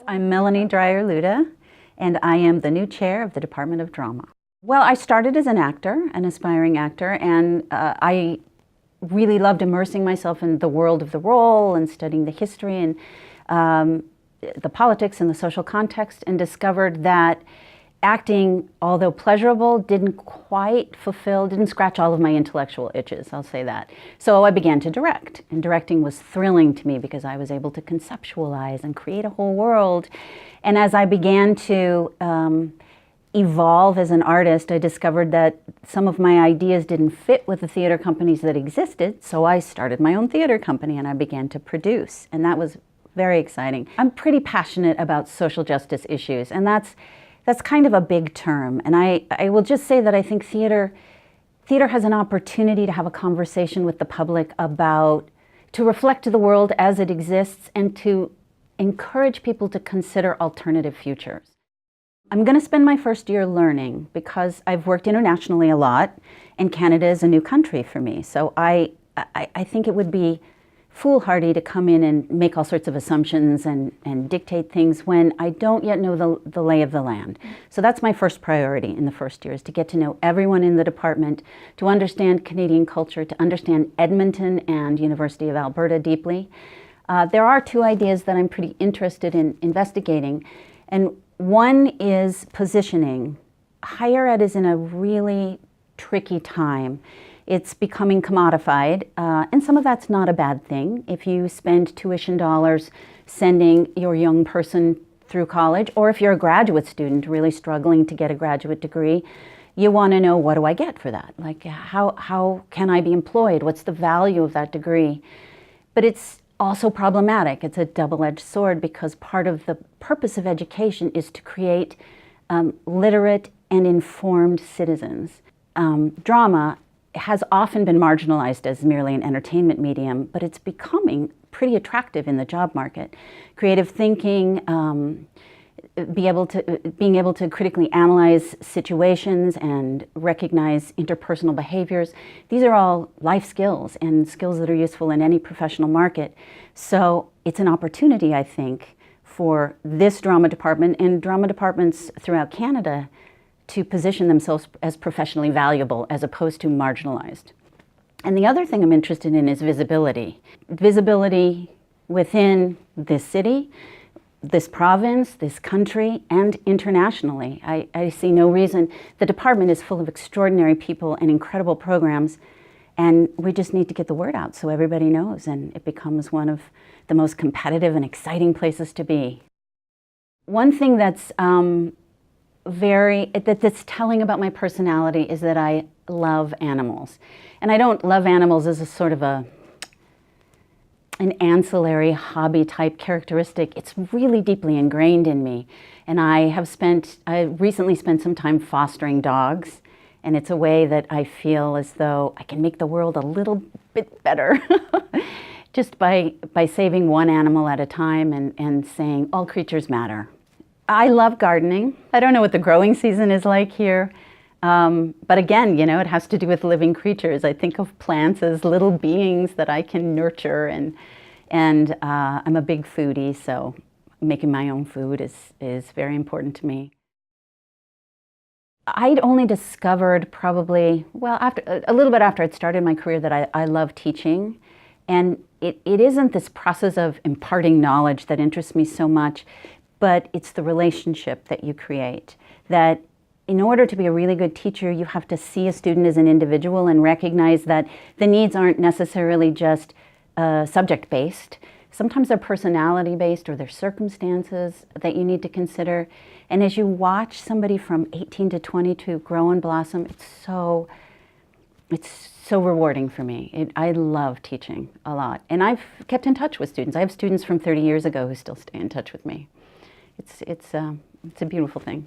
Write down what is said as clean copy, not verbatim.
I'm Melanie Dreyer-Lude, and I am the new chair of the Department of Drama. Well, I started as an actor, an aspiring actor, and I really loved immersing myself in the world of the role and studying the history and the politics and the social context, and discovered that acting, although pleasurable, didn't scratch all of my intellectual itches, I'll say that. So I began to direct, and directing was thrilling to me because I was able to conceptualize and create a whole world. And as I began to evolve as an artist, I discovered that some of my ideas didn't fit with the theater companies that existed, so I started my own theater company and I began to produce, and that was very exciting. I'm pretty passionate about social justice issues, and that's kind of a big term, and I will just say that I think theater has an opportunity to have a conversation with the public to reflect to the world as it exists and to encourage people to consider alternative futures. I'm going to spend my first year learning because I've worked internationally a lot, and Canada is a new country for me, so I think it would be foolhardy to come in and make all sorts of assumptions and dictate things when I don't yet know the lay of the land. So that's my first priority in the first year, is to get to know everyone in the department, to understand Canadian culture, to understand Edmonton and University of Alberta deeply. There are two ideas that I'm pretty interested in investigating, and one is positioning. Higher ed is in a really tricky time. It's becoming commodified, and some of that's not a bad thing. If you spend tuition dollars sending your young person through college, or if you're a graduate student really struggling to get a graduate degree, you want to know, what do I get for that? Like, how can I be employed? What's the value of that degree? But it's also problematic. It's a double-edged sword, because part of the purpose of education is to create literate and informed citizens. Drama has often been marginalized as merely an entertainment medium, but it's becoming pretty attractive in the job market. Creative thinking, being able to critically analyze situations and recognize interpersonal behaviors, these are all life skills and skills that are useful in any professional market. So it's an opportunity, I think, for this drama department and drama departments throughout Canada to position themselves as professionally valuable as opposed to marginalized. And the other thing I'm interested in is visibility. Visibility within this city, this province, this country, and internationally. I see no reason. The department is full of extraordinary people and incredible programs, and we just need to get the word out so everybody knows, and it becomes one of the most competitive and exciting places to be. One thing that's that's telling about my personality is that I love animals. And I don't love animals as a sort of an ancillary hobby type characteristic. It's really deeply ingrained in me. And I recently spent some time fostering dogs, and it's a way that I feel as though I can make the world a little bit better just by saving one animal at a time and saying all creatures matter. I love gardening. I don't know what the growing season is like here, but again, you know, it has to do with living creatures. I think of plants as little beings that I can nurture, and I'm a big foodie, so making my own food is very important to me. I'd only discovered probably, well, a little bit after I'd started my career, that I love teaching, and it isn't this process of imparting knowledge that interests me so much, but it's the relationship that you create. That in order to be a really good teacher, you have to see a student as an individual and recognize that the needs aren't necessarily just subject-based. Sometimes they're personality-based, or they're circumstances that you need to consider. And as you watch somebody from 18 to 22 grow and blossom, it's so rewarding for me. I love teaching a lot. And I've kept in touch with students. I have students from 30 years ago who still stay in touch with me. It's a beautiful thing.